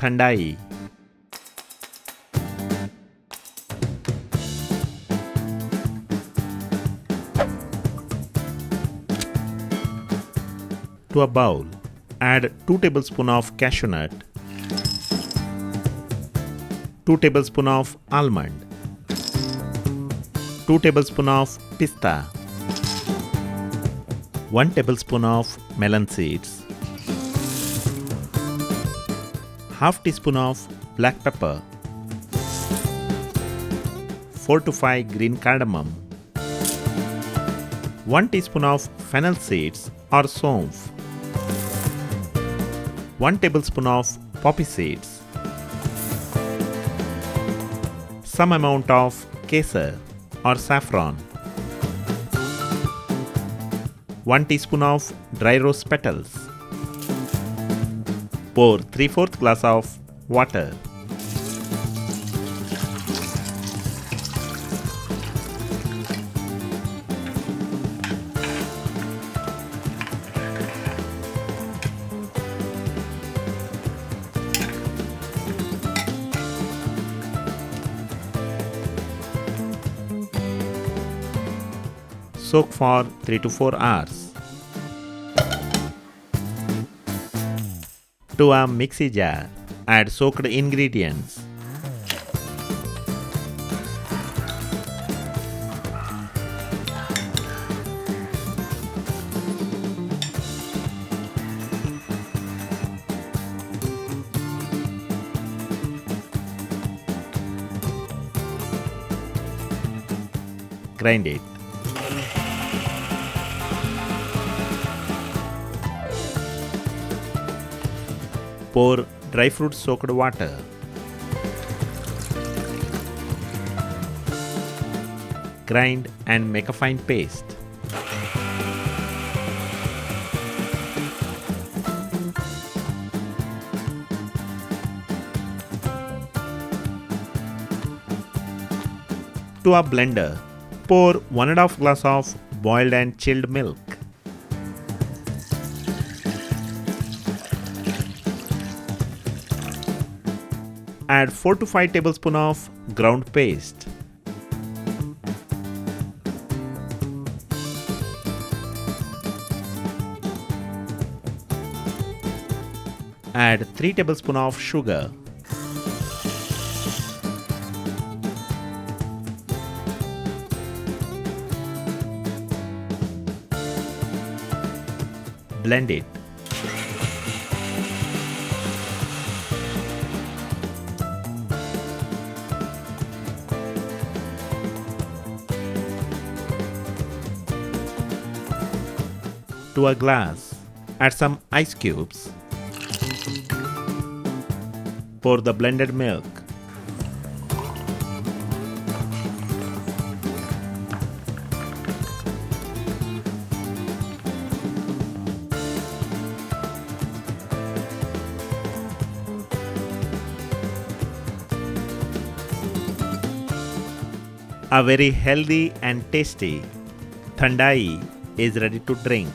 Thandai. To a bowl, add 2 tablespoons of cashew nut, 2 tablespoons of almond, 2 tablespoons of pista, 1 tablespoon of melon seeds, half teaspoon of black pepper, 4 to 5 green cardamom, 1 teaspoon of fennel seeds or saunf, 1 tablespoon of poppy seeds, some amount of kesar or saffron, 1 teaspoon of dry rose petals. Pour 3/4 glass of water. Soak for 3 to 4 hours. To a mixie jar, add soaked ingredients. Grind it. Pour dry fruit soaked water. Grind and make a fine paste. To a blender, pour 1½ glass of boiled and chilled milk. Add 4 to 5 tablespoons of ground paste. Add 3 tablespoons of sugar. Blend it. To a glass, add some ice cubes. Pour the blended milk. A very healthy and tasty Thandai is ready to drink.